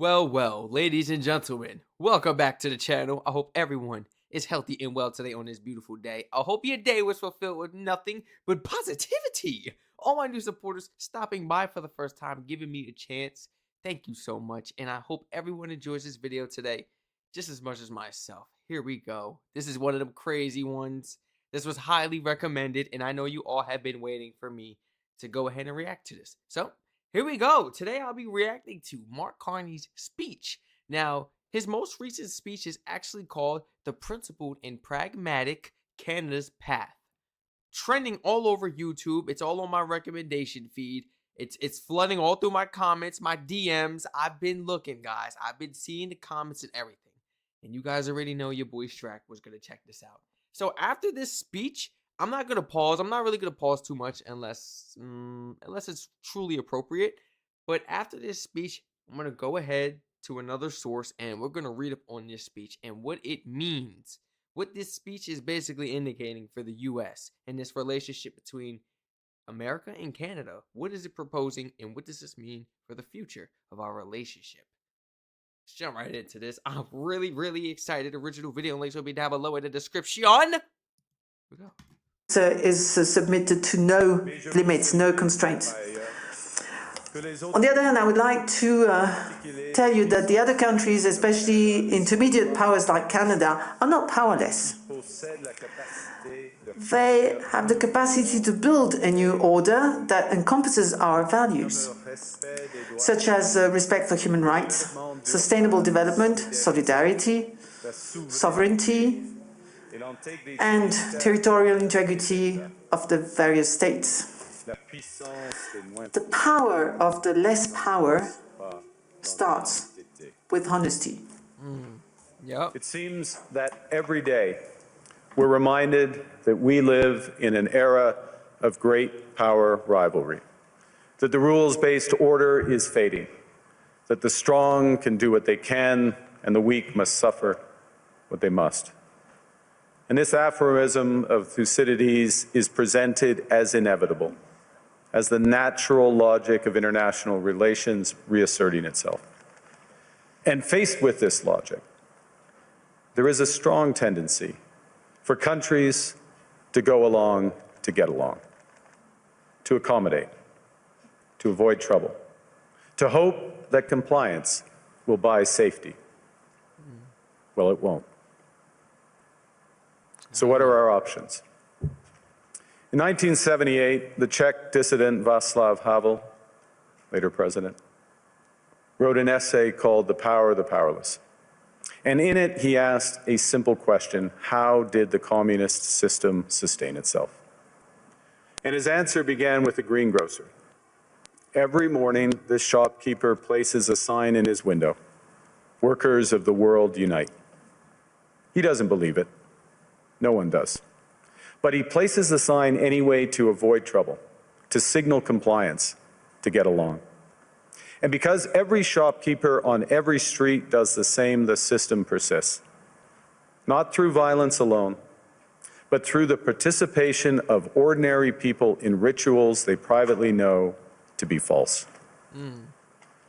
Well, ladies and gentlemen, welcome back to the channel. I hope everyone is healthy and well today on this beautiful day. I hope your day was fulfilled with nothing but positivity. All my new supporters stopping by for the first time, giving me a chance. Thank you so much, and I hope everyone enjoys this video today just as much as myself. Here we go. This is one of them crazy ones. This was highly recommended, and I know you all have been waiting for me to go ahead and react to this. So, here we go. Today I'll be reacting to Mark Carney's speech. Now, his most recent speech is actually called The Principled and Pragmatic Canada's Path. Trending all over YouTube. It's all on my recommendation feed. It's flooding all through my comments, my DMs. I've been looking, guys. I've been seeing the comments and everything. And you guys already know your boy Strac was going to check this out. So after this speech, I'm not going to pause. I'm not really going to pause too much unless it's truly appropriate. But after this speech, I'm going to go ahead to another source and we're going to read up on this speech and what it means. What this speech is basically indicating for the U.S. and this relationship between America and Canada. What is it proposing and what does this mean for the future of our relationship? Let's jump right into this. I'm really excited. Original video links will be down below in the description. Here we go. Is submitted to no limits, no constraints. On the other hand, I would like to tell you that the other countries, especially intermediate powers like Canada, are not powerless. They have the capacity to build a new order that encompasses our values, such as respect for human rights, sustainable development, solidarity, sovereignty, and territorial integrity of the various states. The power of the less power starts with honesty. Yep. It seems that every day we're reminded that we live in an era of great power rivalry, that the rules-based order is fading, that the strong can do what they can and the weak must suffer what they must. And this aphorism of Thucydides is presented as inevitable, as the natural logic of international relations reasserting itself. And faced with this logic, there is a strong tendency for countries to go along to get along, to accommodate, to avoid trouble, to hope that compliance will buy safety. Well, it won't. So what are our options? In 1978, the Czech dissident Václav Havel, later president, wrote an essay called The Power of the Powerless. And in it, he asked a simple question: how did the communist system sustain itself? And his answer began with a greengrocer. Every morning, this shopkeeper places a sign in his window: "Workers of the world unite." He doesn't believe it. No one does. But he places the sign anyway to avoid trouble, to signal compliance, to get along. And because every shopkeeper on every street does the same, the system persists. Not through violence alone, but through the participation of ordinary people in rituals they privately know to be false.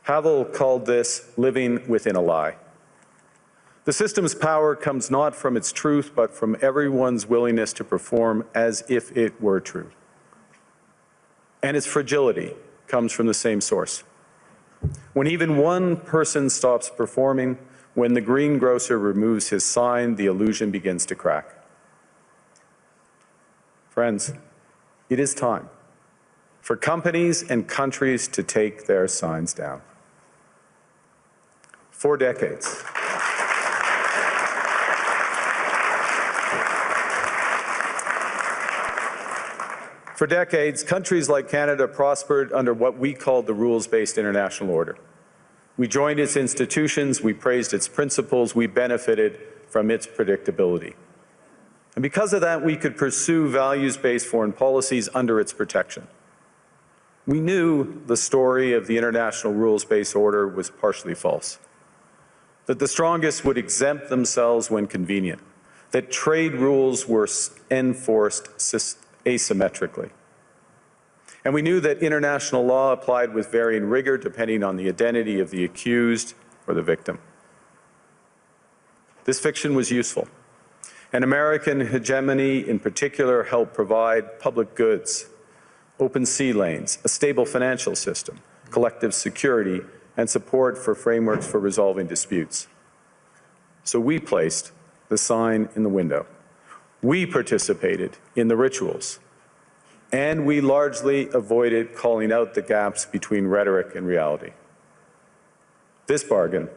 Havel called this living within a lie. The system's power comes not from its truth, but from everyone's willingness to perform as if it were true. And its fragility comes from the same source. When even one person stops performing, when the greengrocer removes his sign, the illusion begins to crack. Friends, it is time for companies and countries to take their signs down. For decades, countries like Canada prospered under what we called the rules-based international order. We joined its institutions, we praised its principles, we benefited from its predictability. And because of that, we could pursue values-based foreign policies under its protection. We knew the story of the international rules-based order was partially false, that the strongest would exempt themselves when convenient, that trade rules were enforced asymmetrically. And we knew that international law applied with varying rigor depending on the identity of the accused or the victim. This fiction was useful. And American hegemony in particular helped provide public goods, open sea lanes, a stable financial system, collective security, and support for frameworks for resolving disputes. So we placed the sign in the window. We participated in the rituals. And we largely avoided calling out the gaps between rhetoric and reality. This bargain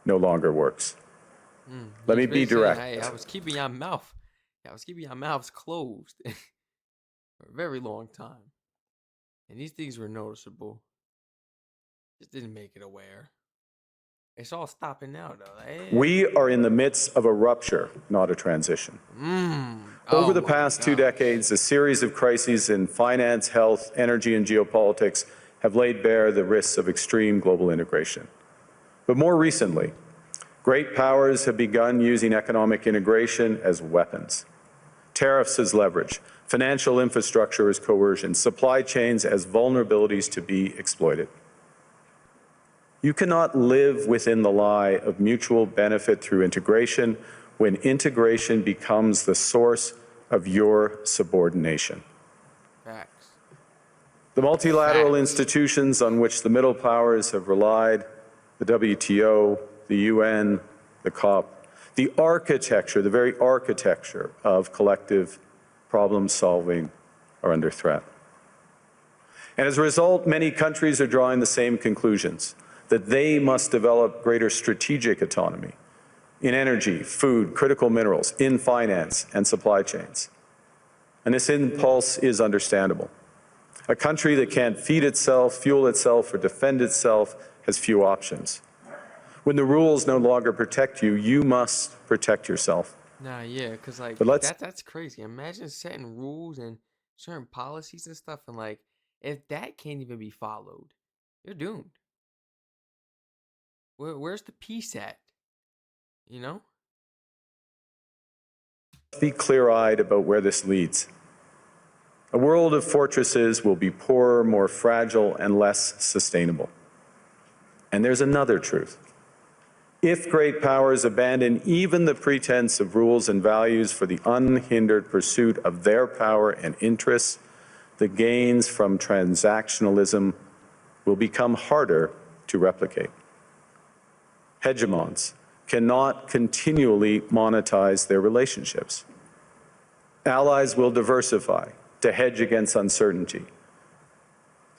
no longer works. Let me be direct. Hey, I was keeping your mouth. I was keeping your mouths closed for a very long time. And these things were noticeable. Just didn't make it aware. It's all stopping now, though. Hey. We are in the midst of a rupture, not a transition. Over the past 2 decades, a series of crises in finance, health, energy, and geopolitics have laid bare the risks of extreme global integration. But more recently, great powers have begun using economic integration as weapons. Tariffs as leverage, financial infrastructure as coercion, supply chains as vulnerabilities to be exploited. You cannot live within the lie of mutual benefit through integration when integration becomes the source of your subordination. Facts. The multilateral institutions on which the middle powers have relied, the WTO, the UN, the COP, the architecture, the very architecture of collective problem solving are under threat. And as a result, many countries are drawing the same conclusions, that they must develop greater strategic autonomy in energy, food, critical minerals, in finance and supply chains. And this impulse is understandable. A country that can't feed itself, fuel itself, or defend itself has few options. When the rules no longer protect you, you must protect yourself. Nah, yeah, because like that's crazy. Imagine setting rules and certain policies and stuff, and like if that can't even be followed, you're doomed. Where's the peace at? You know? Be clear-eyed about where this leads. A world of fortresses will be poorer, more fragile, and less sustainable. And there's another truth. If great powers abandon even the pretense of rules and values for the unhindered pursuit of their power and interests, the gains from transactionalism will become harder to replicate. Hegemons cannot continually monetize their relationships. Allies will diversify to hedge against uncertainty.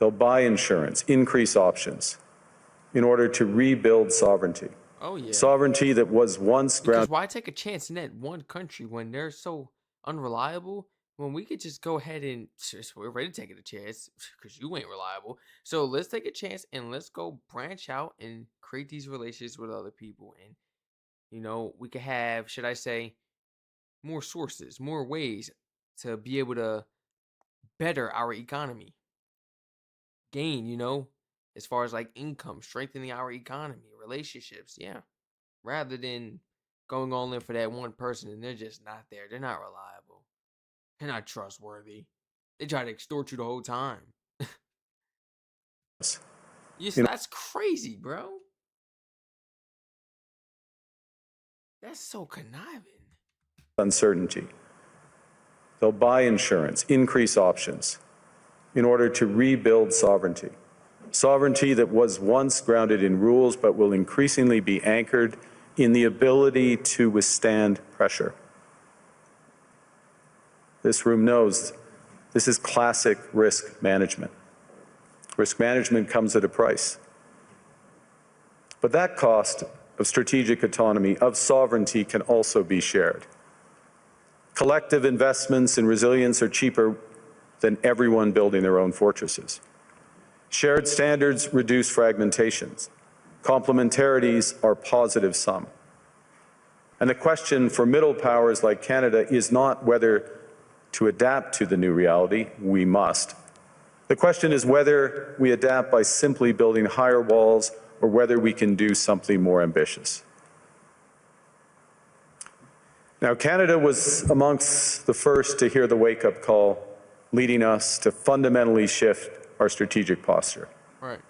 They'll buy insurance, increase options in order to rebuild sovereignty. Oh, yeah. Sovereignty that was once grounded. Because why take a chance in that one country when they're so unreliable? When we could just go ahead and we're already taking a chance because you ain't reliable. So let's take a chance and let's go branch out and create these relationships with other people. And, you know, we could have, should I say, more sources, more ways to be able to better our economy. Gain, you know, as far as like income, strengthening our economy, relationships. Yeah. Rather than going all in for that one person and they're just not there. They're not reliable. They're not trustworthy. They try to extort you the whole time. That's crazy, bro. That's so conniving. Uncertainty. They'll buy insurance, increase options in order to rebuild sovereignty. Sovereignty that was once grounded in rules but will increasingly be anchored in the ability to withstand pressure. This room knows this is classic risk management. Risk management comes at a price. But that cost of strategic autonomy, of sovereignty, can also be shared. Collective investments in resilience are cheaper than everyone building their own fortresses. Shared standards reduce fragmentations. Complementarities are positive sum. And the question for middle powers like Canada is not whether to adapt to the new reality. We must. The question is whether we adapt by simply building higher walls or whether we can do something more ambitious. Now, Canada was amongst the first to hear the wake-up call, leading us to fundamentally shift our strategic posture. Right.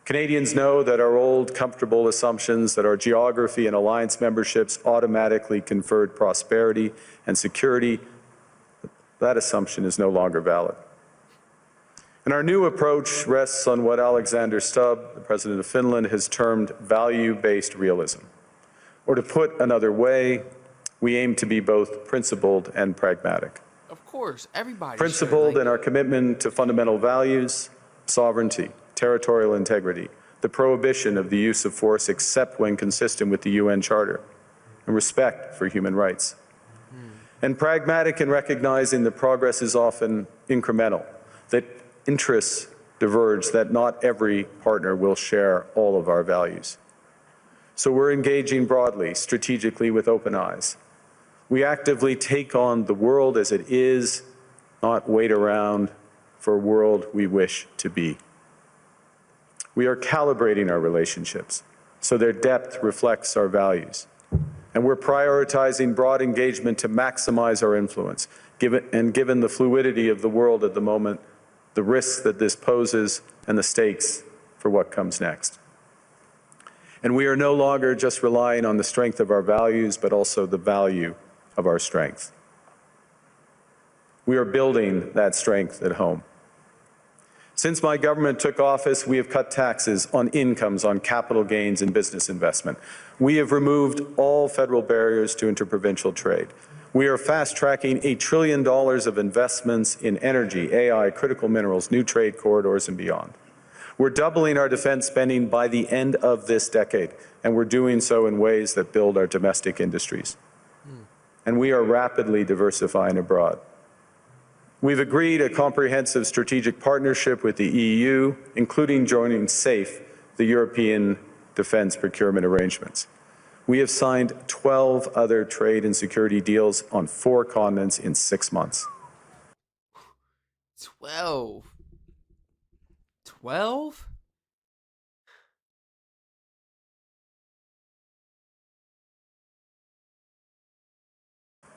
Canadians know that our old, comfortable assumptions that our geography and alliance memberships automatically conferred prosperity and security, that assumption is no longer valid. And our new approach rests on what Alexander Stubb, the President of Finland, has termed value-based realism. Or to put another way, we aim to be both principled and pragmatic. Of course, everybody. Principled in our commitment to fundamental values, sovereignty, territorial integrity, the prohibition of the use of force except when consistent with the UN Charter, and respect for human rights. And pragmatic in recognizing that progress is often incremental, that interests diverge, that not every partner will share all of our values. So we're engaging broadly, strategically, with open eyes. We actively take on the world as it is, not wait around for a world we wish to be. We are calibrating our relationships so their depth reflects our values. And we're prioritizing broad engagement to maximize our influence, given the fluidity of the world at the moment, the risks that this poses, and the stakes for what comes next. And we are no longer just relying on the strength of our values, but also the value of our strength. We are building that strength at home. Since my government took office, we have cut taxes on incomes, on capital gains, and business investment. We have removed all federal barriers to interprovincial trade. We are fast-tracking $1 trillion of investments in energy, AI, critical minerals, new trade corridors, and beyond. We're doubling our defense spending by the end of this decade, and we're doing so in ways that build our domestic industries. And we are rapidly diversifying abroad. We've agreed a comprehensive strategic partnership with the EU, including joining SAFE, the European Defence Procurement Arrangements. We have signed 12 other trade and security deals on 4 continents in 6 months. 12. 12?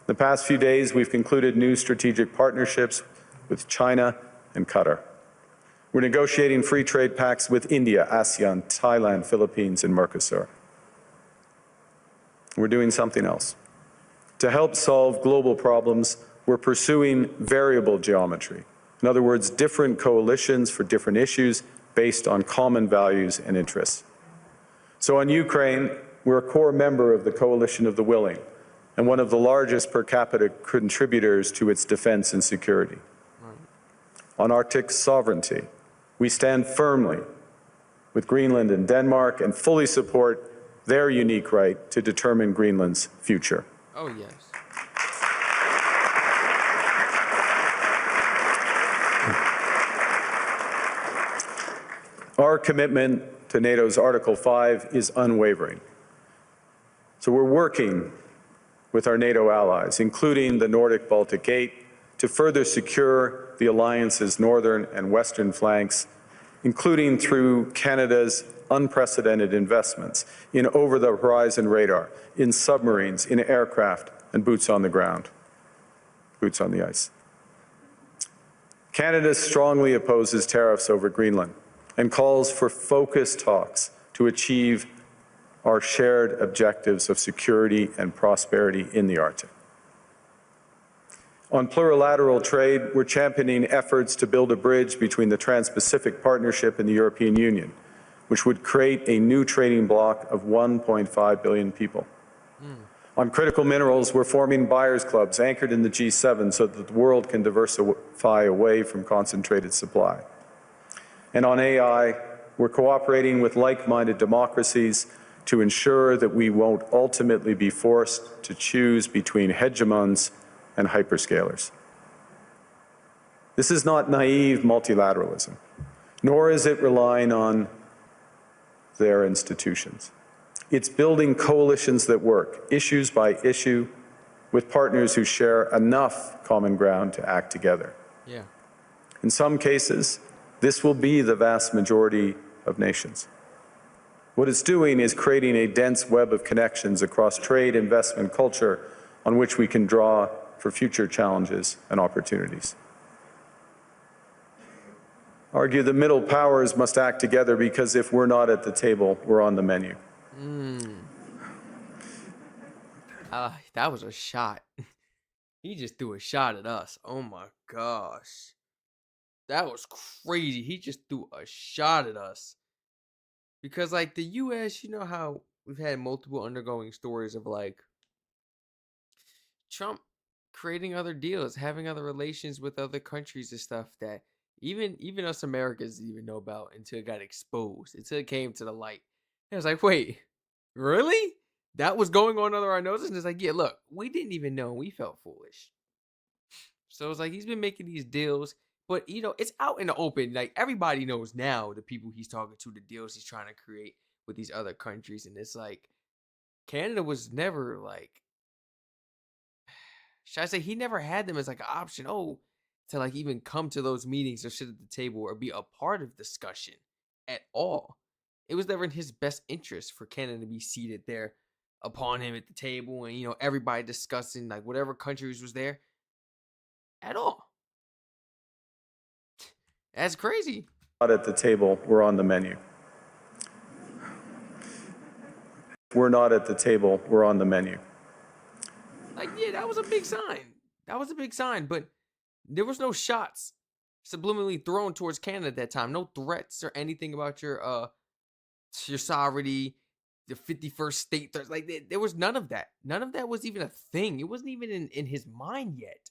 The past few days, we've concluded new strategic partnerships with China and Qatar. We're negotiating free trade pacts with India, ASEAN, Thailand, Philippines, and Mercosur. We're doing something else. To help solve global problems, we're pursuing variable geometry. In other words, different coalitions for different issues based on common values and interests. So on Ukraine, we're a core member of the Coalition of the Willing and one of the largest per capita contributors to its defense and security. On Arctic sovereignty, we stand firmly with Greenland and Denmark and fully support their unique right to determine Greenland's future. Oh, yes. Our commitment to NATO's Article 5 is unwavering. So we're working with our NATO allies, including the Nordic-Baltic 8, to further secure the alliance's northern and western flanks, including through Canada's unprecedented investments in over-the-horizon radar, in submarines, in aircraft, and boots on the ground, boots on the ice. Canada strongly opposes tariffs over Greenland and calls for focused talks to achieve our shared objectives of security and prosperity in the Arctic. On plurilateral trade, we're championing efforts to build a bridge between the Trans-Pacific Partnership and the European Union, which would create a new trading bloc of 1.5 billion people. On critical minerals, we're forming buyers' clubs anchored in the G7 so that the world can diversify away from concentrated supply. And on AI, we're cooperating with like-minded democracies to ensure that we won't ultimately be forced to choose between hegemons and hyperscalers. This is not naive multilateralism, nor is it relying on their institutions. It's building coalitions that work, issues by issue, with partners who share enough common ground to act together. Yeah. In some cases, this will be the vast majority of nations. What it's doing is creating a dense web of connections across trade, investment, culture, on which we can draw for future challenges and opportunities. argue the middle powers must act together because if we're not at the table, we're on the menu. That was a shot. He just threw a shot at us. Oh my gosh. That was crazy. He just threw a shot at us. Because, like, the U.S., you know how we've had multiple undergoing stories of, like, Trump creating other deals, having other relations with other countries and stuff that even us Americans didn't even know about until it got exposed, until it came to the light. And I was like, wait, really? That was going on under our noses? And it's like, yeah, look, we didn't even know. We felt foolish. So it's like he's been making these deals, but it's out in the open. Like everybody knows now the people he's talking to, the deals he's trying to create with these other countries. And it's like Canada was never like, should I say, he never had them as like an option. Oh, to like even come to those meetings or sit at the table or be a part of discussion at all. It was never in his best interest for Canada to be seated there upon him at the table and everybody discussing like whatever countries was there at all. That's crazy. Not at the table, we're on the menu. We're not at the table, we're on the menu. Like, yeah, that was a big sign. That was a big sign, but there was no shots subliminally thrown towards Canada at that time. No threats or anything about your sovereignty, the 51st state. Like, there was none of that. None of that was even a thing. It wasn't even in his mind yet.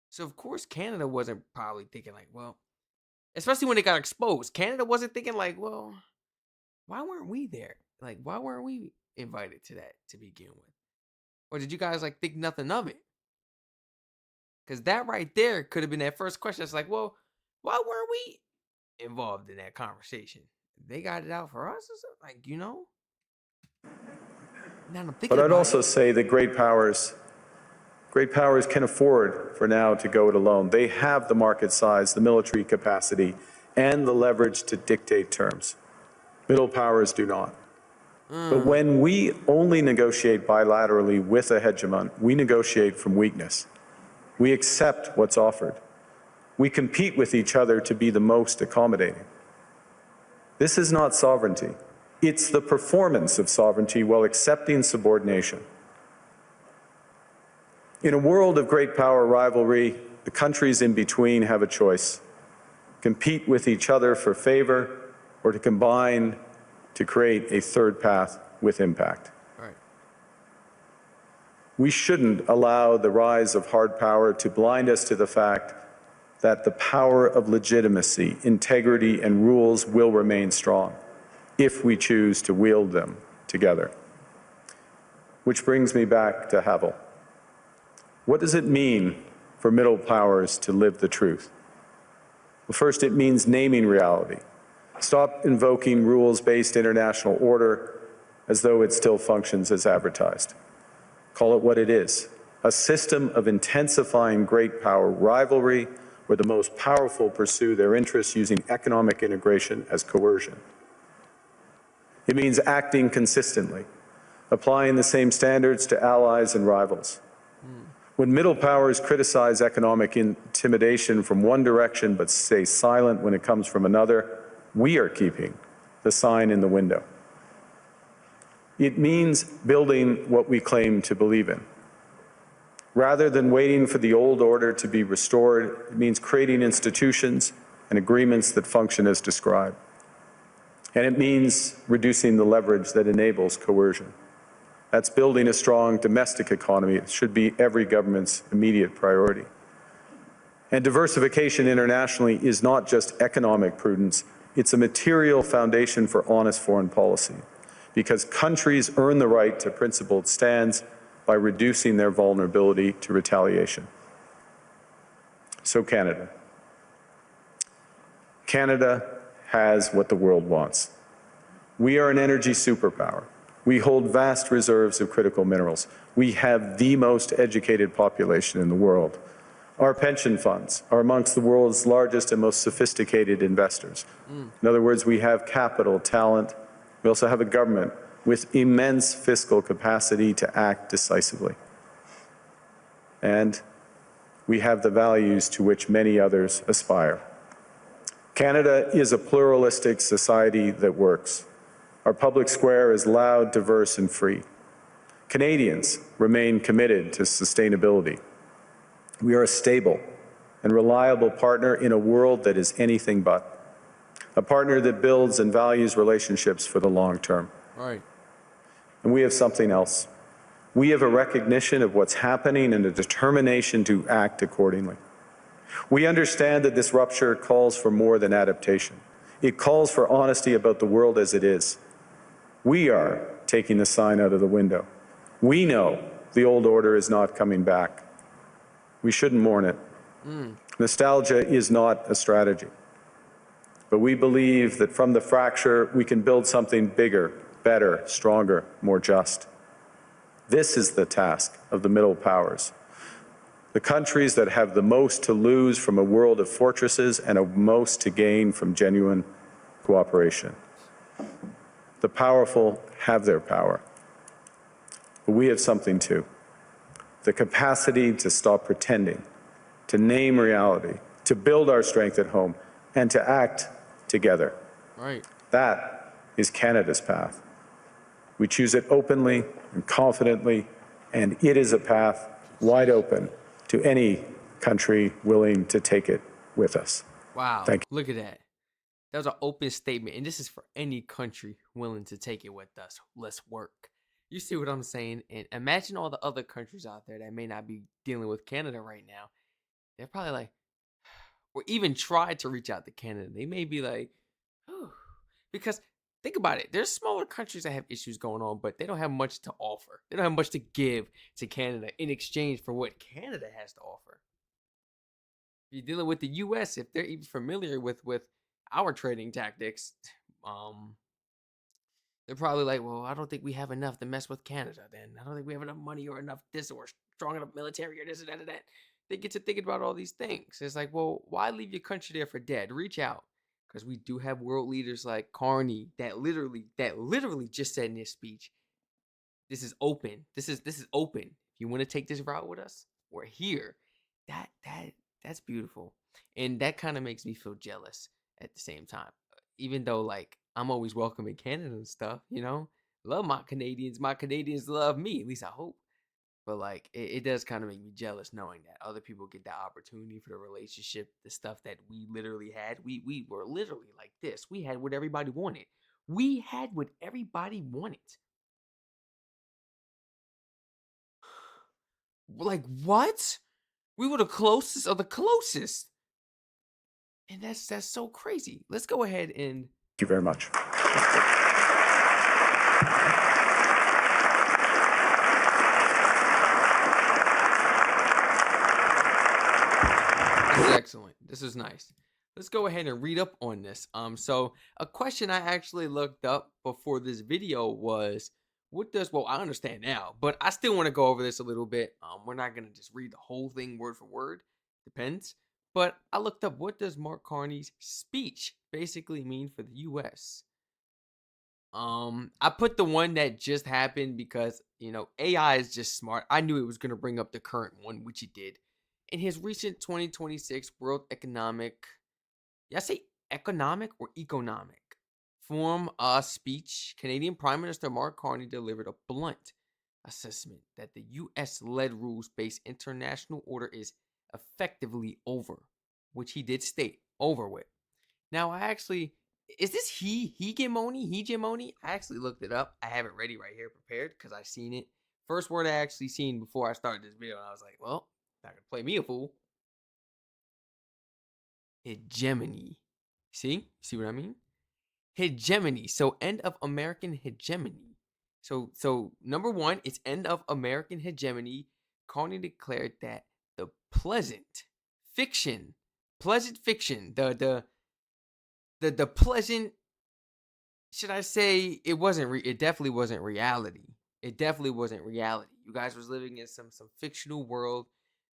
So, of course, Canada wasn't probably thinking like, well, especially when it got exposed, Canada wasn't thinking like, well, why weren't we there? Like, why weren't we invited to that to begin with? Or did you guys like think nothing of it? Because that right there could have been that first question. It's like, well, why weren't we involved in that conversation? They got it out for us or something? Like, Now I'm thinking But I'd about also it. say that great powers can afford for now to go it alone. They have the market size, the military capacity, and the leverage to dictate terms. Middle powers do not. But when we only negotiate bilaterally with a hegemon, we negotiate from weakness. We accept what's offered. We compete with each other to be the most accommodating. This is not sovereignty. It's the performance of sovereignty while accepting subordination. In a world of great power rivalry, the countries in between have a choice: compete with each other for favor or to combine to create a third path with impact. All right. We shouldn't allow the rise of hard power to blind us to the fact that the power of legitimacy, integrity, and rules will remain strong if we choose to wield them together. Which brings me back to Havel. What does it mean for middle powers to live the truth? Well, first, it means naming reality. Stop invoking rules-based international order as though it still functions as advertised. Call it what it is: a system of intensifying great power rivalry where the most powerful pursue their interests using economic integration as coercion. It means acting consistently, applying the same standards to allies and rivals. When middle powers criticize economic intimidation from one direction but stay silent when it comes from another, we are keeping the sign in the window. It means building what we claim to believe in. Rather than waiting for the old order to be restored, it means creating institutions and agreements that function as described. And it means reducing the leverage that enables coercion. That's building a strong domestic economy. It should be every government's immediate priority. And diversification internationally is not just economic prudence, it's a material foundation for honest foreign policy, because countries earn the right to principled stands by reducing their vulnerability to retaliation. So Canada. Canada has what the world wants. We are an energy superpower. We hold vast reserves of critical minerals. We have the most educated population in the world. Our pension funds are amongst the world's largest and most sophisticated investors. In other words, we have capital, talent. We also have a government with immense fiscal capacity to act decisively. And we have the values to which many others aspire. Canada is a pluralistic society that works. Our public square is loud, diverse, and free. Canadians remain committed to sustainability. We are a stable and reliable partner in a world that is anything but. A partner that builds and values relationships for the long term. Right. And we have something else. We have a recognition of what's happening and a determination to act accordingly. We understand that this rupture calls for more than adaptation. It calls for honesty about the world as it is. We are taking the sign out of the window. We know the old order is not coming back. We shouldn't mourn it. Nostalgia is not a strategy. But we believe that from the fracture, we can build something bigger, better, stronger, more just. This is the task of the middle powers. The countries that have the most to lose from a world of fortresses and a most to gain from genuine cooperation. The powerful have their power. But we have something too. The capacity to stop pretending, to name reality, to build our strength at home, and to act together. Right. That is Canada's path. We choose it openly and confidently, and it is a path wide open to any country willing to take it with us. Wow. Thank you. Look at that. That was an open statement, and this is for any country willing to take it with us. Let's work. You see what I'm saying? And imagine all the other countries out there that may not be dealing with Canada right now. They're probably like, or even tried to reach out to Canada. They may be like, oh, because think about it. There's smaller countries that have issues going on, but they don't have much to offer. They don't have much to give to Canada in exchange for what Canada has to offer. If you're dealing with the U.S., if they're even familiar with our trading tactics, they're probably like, well, I don't think we have enough to mess with Canada then. I don't think we have enough money or enough this or strong enough military or this and that and that. They get to thinking about all these things. It's like, well, why leave your country there for dead? Reach out. Because we do have world leaders like Carney that literally just said in his speech, this is open. This is open. If you want to take this route with us, we're here. That's beautiful. And that kind of makes me feel jealous at the same time. Even though like I'm always welcome in Canada and stuff, you know? Love my Canadians. My Canadians love me, at least I hope. But like it does kind of make me jealous knowing that other people get that opportunity for the relationship, the stuff that we literally had. We were literally like this. We had what everybody wanted. We had what everybody wanted. Like what? We were the closest of the closest. And that's so crazy. Let's go ahead and you very much. This is excellent. This is nice. Let's go ahead and read up on this. So a question I actually looked up before this video was, well, I understand now, but I still want to go over this a little bit. We're not gonna just read the whole thing word for word. Depends. But I looked up, what does Mark Carney's speech basically mean for the US? I put the one that just happened because, you know, AI is just smart. I knew it was gonna bring up the current one, which it did. In his recent 2026 World Economic, did I say economic or economic? Forum speech, Canadian Prime Minister Mark Carney delivered a blunt assessment that the US-led rules-based international order is effectively over, which he did state, over with. Now, is this hegemony? I actually looked it up. I have it ready right here prepared because I seen it. First word I actually seen before I started this video, and I was like, well, not gonna play me a fool. Hegemony. See what I mean? Hegemony. So end of American hegemony. So number one, it's end of American hegemony. Carney declared that the pleasant fiction, the pleasant, should I say, it definitely wasn't reality. It definitely wasn't reality. You guys was living in some fictional world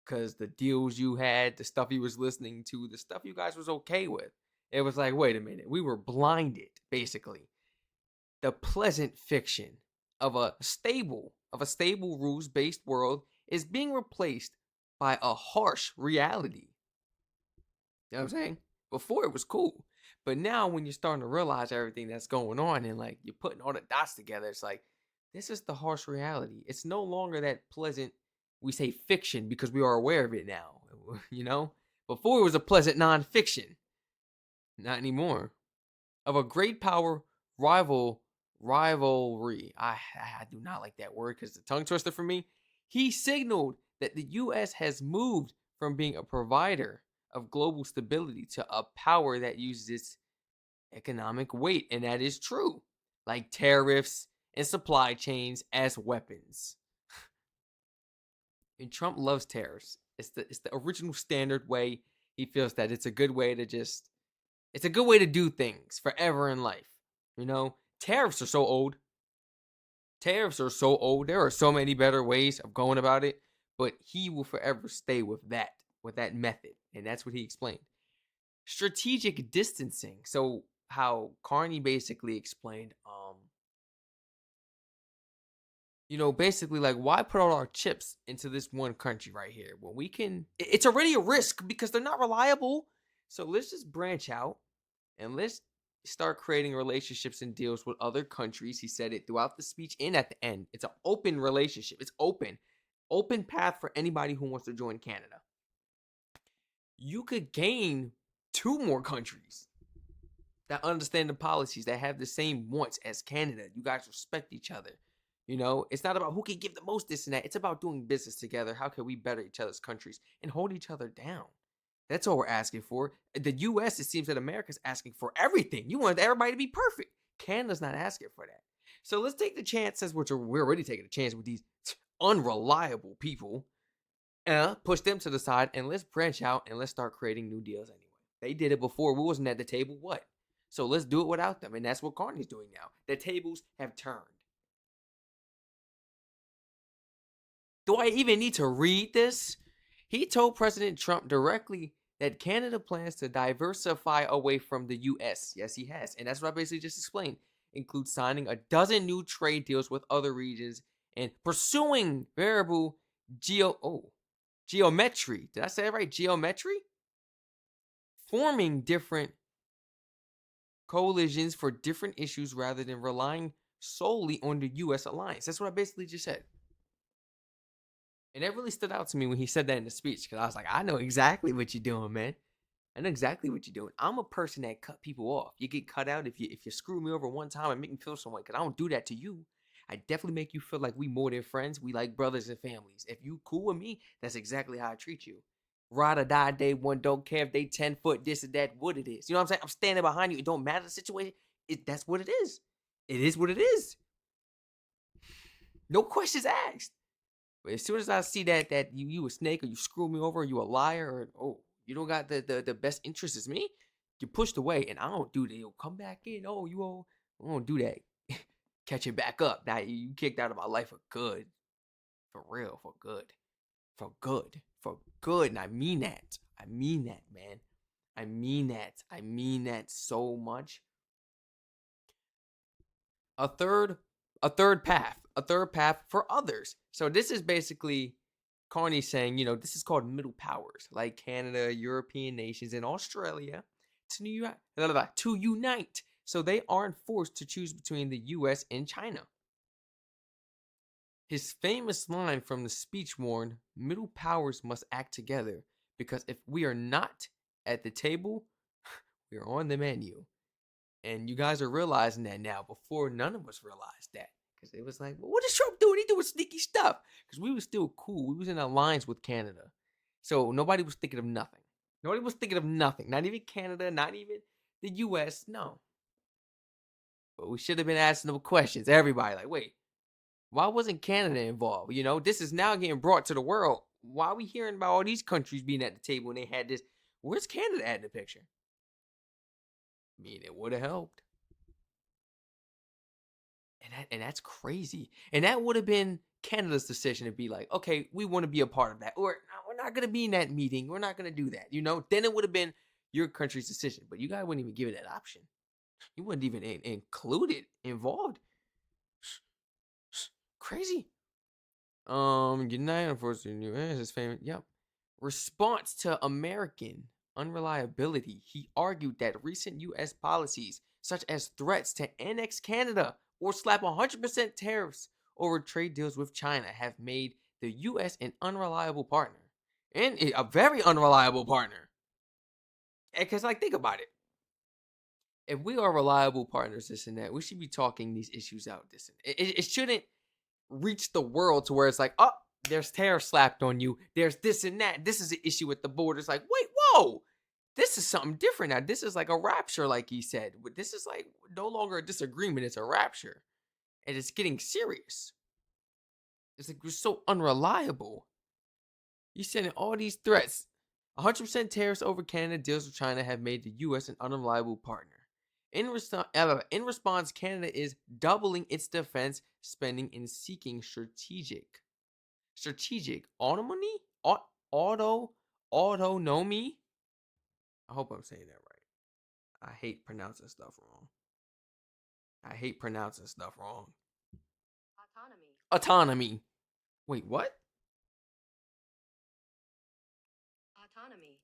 because the deals you had, the stuff you was listening to, the stuff you guys was okay with. It was like, wait a minute, we were blinded, basically. The pleasant fiction of a stable rules-based world is being replaced by a harsh reality. You know what I'm saying? Before it was cool. But now when you're starting to realize everything that's going on and like you're putting all the dots together, it's like this is the harsh reality. It's no longer that pleasant, we say fiction because we are aware of it now. You know? Before it was a pleasant non-fiction. Not anymore. Of a great power rivalry. I do not like that word because it's a tongue twister for me. He signaled that the US has moved from being a provider of global stability to a power that uses its economic weight, and that is true, like tariffs and supply chains as weapons. And Trump loves tariffs. It's the original standard way. He feels that it's a good way to just it's a good way to do things forever in life. You know, tariffs are so old. Tariffs are so old. There are so many better ways of going about it, but he will forever stay with that method, and that's what he explained. Strategic distancing. So how Carney basically explained, basically like why put all our chips into this one country right here when we can? It's already a risk because they're not reliable. So let's just branch out and let's start creating relationships and deals with other countries. He said it throughout the speech and at the end. It's an open relationship. It's open path for anybody who wants to join Canada. You could gain two more countries that understand the policies, that have the same wants as Canada. You guys respect each other. It's not about who can give the most this and that. It's about doing business together. How can we better each other's countries and hold each other down? That's all we're asking for. The U.S., it seems that America's asking for everything. You want everybody to be perfect. Canada's not asking for that. So let's take the chances, which we're already taking a chance with these unreliable people, push them to the side, and let's branch out and let's start creating new deals anyway. They did it before. We wasn't at the table. What? So let's do it without them. And that's what Carney's doing now. The tables have turned. Do I even need to read this? He told President Trump directly that Canada plans to diversify away from the US. Yes, he has. And that's what I basically just explained. Includes signing a dozen new trade deals with other regions and pursuing variable geometry. Did I say it right? Geometry? Forming different coalitions for different issues rather than relying solely on the US alliance. That's what I basically just said. And that really stood out to me when he said that in the speech because I was like, I know exactly what you're doing, man. I know exactly what you're doing. I'm a person that cut people off. You get cut out if you screw me over one time and make me feel some way because I don't do that to you. I definitely make you feel like we more than friends. We like brothers and families. If you cool with me, that's exactly how I treat you. Ride or die, day one. Don't care if they 10 foot, this or that, what it is. You know what I'm saying? I'm standing behind you. It don't matter the situation. That's what it is. It is what it is. No questions asked. But as soon as I see that you a snake or you screw me over or you a liar or you don't got the best interest as me, you pushed away and I don't do that. You'll come back in. Oh, I don't do that. Catch it back up. Now you kicked out of my life for good. For real, for good. For good. For good. And I mean that. I mean that, man. I mean that. I mean that so much. A third path for others. So this is basically Carney saying, this is called middle powers, like Canada, European nations, and Australia to unite. So they aren't forced to choose between the US and China. His famous line from the speech warned, middle powers must act together because if we are not at the table, we're on the menu. And you guys are realizing that now. Before, none of us realized that. Because it was like, well, what is Trump doing? He doing sneaky stuff. Because we was still cool. We was in alliance with Canada. So nobody was thinking of nothing. Nobody was thinking of nothing. Not even Canada. Not even the U.S. No. But we should have been asking them questions. Everybody like, wait, why wasn't Canada involved? This is now getting brought to the world. Why are we hearing about all these countries being at the table and they had this? Where's Canada at in the picture? I mean, it would have helped. And that's crazy. And that would have been Canada's decision to be like, okay, we want to be a part of that. Or no, we're not going to be in that meeting. We're not going to do that. Then it would have been your country's decision. But you guys wouldn't even give it that option. You wouldn't even include it, involved. Crazy. United, unfortunately, US is famous. Yep. response to American unreliability, he argued that recent U.S. policies, such as threats to annex Canada or slap 100% tariffs over trade deals with China, have made the U.S. an unreliable partner. And a very unreliable partner. Because, like, think about it. If we are reliable partners, this and that, we should be talking these issues out. This and it shouldn't reach the world to where it's like, oh, there's tariffs slapped on you. There's this and that. This is an issue with the border. It's like, wait, whoa, this is something different now. This is like a rapture, like he said. This is like no longer a disagreement. It's a rapture, and it's getting serious. It's like you're so unreliable. You're sending all these threats. 100% tariffs over Canada deals with China have made the U.S. an unreliable partner. In response, Canada is doubling its defense spending and seeking strategic autonomy. Autonomy. I hope I'm saying that right. I hate pronouncing stuff wrong. Autonomy. Wait, what?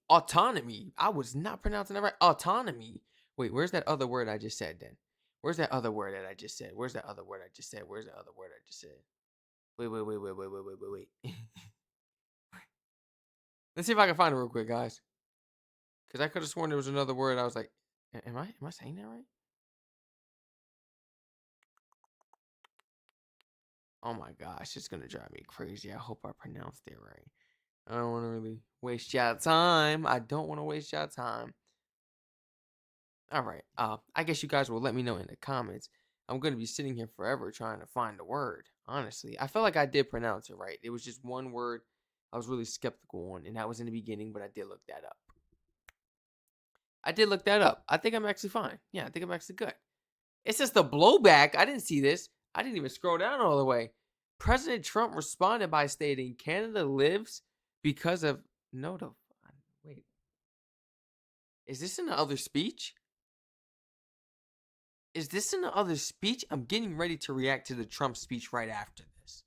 Autonomy. I was not pronouncing that right. Autonomy. Wait, where's that other word I just said then? Where's that other word that I just said? Where's that other word I just said? Wait. Let's see if I can find it real quick, guys. Because I could have sworn there was another word. I was like, am I saying that right? Oh my gosh, it's gonna drive me crazy. I hope I pronounced it right. I don't want to really waste y'all time. All right. I guess you guys will let me know in the comments. I'm gonna be sitting here forever trying to find the word. Honestly, I felt like I did pronounce it right. It was just one word I was really skeptical on, and that was in the beginning, but I did look that up. I think I'm actually fine. Yeah, I think I'm actually good. It says the blowback. I didn't see this. I didn't even scroll down all the way. President Trump responded by stating Canada lives because of wait. Is this in the other speech? I'm getting ready to react to the Trump speech right after this.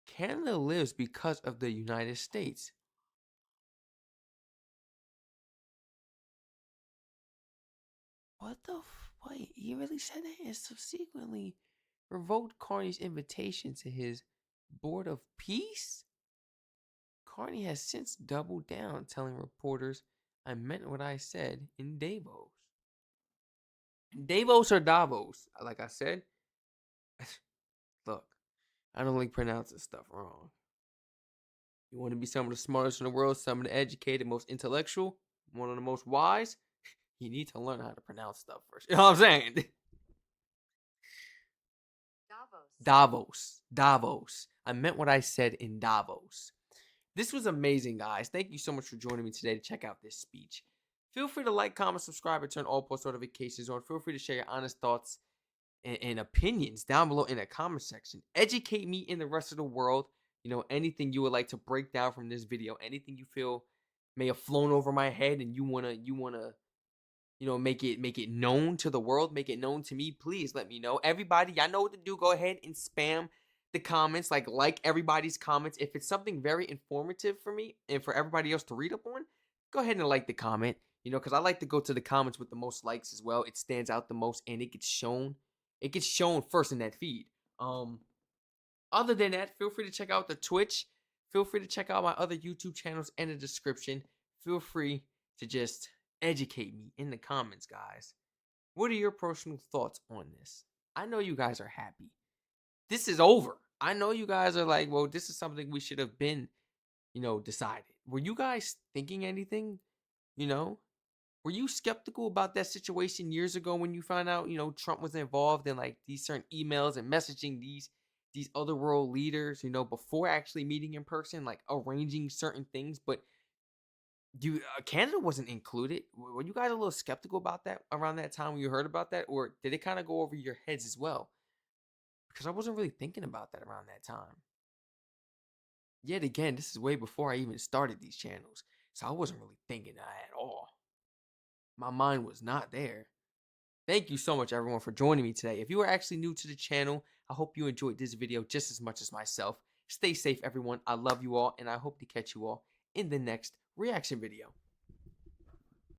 Canada lives because of the United States. What the wait, he really said that? And subsequently revoked Carney's invitation to his Board of Peace? Carney has since doubled down, telling reporters, I meant what I said in Davos. Davos or Davos? Like I said, look, I don't like pronouncing stuff wrong. You want to be some of the smartest in the world, some of the educated, most intellectual, one of the most wise? You need to learn how to pronounce stuff first. You know what I'm saying? Davos. I meant what I said in Davos. This was amazing, guys. Thank you so much for joining me today to check out this speech. Feel free to like, comment, subscribe, and turn all post notifications on. Feel free to share your honest thoughts and opinions down below in the comment section. Educate me and the rest of the world. You know, anything you would like to break down from this video, anything you feel may have flown over my head and you wanna make it known to the world, make it known to me, please let me know. Everybody, I know what to do. Go ahead and spam the comments, like everybody's comments. If it's something very informative for me and for everybody else to read up on, go ahead and like the comment, because I like to go to the comments with the most likes as well. It stands out the most and it gets shown first in that feed. Other than that, feel free to check out the Twitch. Feel free to check out my other YouTube channels in the description. Feel free to just educate me in the comments, guys. What are your personal thoughts on this? I know you guys are happy. This is over. I know you guys are like, well, this is something we should have been, decided. Were you guys thinking anything? Were you skeptical about that situation years ago when you found out, Trump was involved in like these certain emails and messaging these other world leaders, before actually meeting in person, like arranging certain things, but Canada wasn't included. Were you guys a little skeptical about that around that time when you heard about that, or did it kind of go over your heads as well? Because I wasn't really thinking about that around that time. Yet again, this is way before I even started these channels, so I wasn't really thinking that at all. My mind was not there. Thank you so much, everyone, for joining me today. If you are actually new to the channel, I hope you enjoyed this video just as much as myself. Stay safe, everyone. I love you all, and I hope to catch you all in the next reaction video.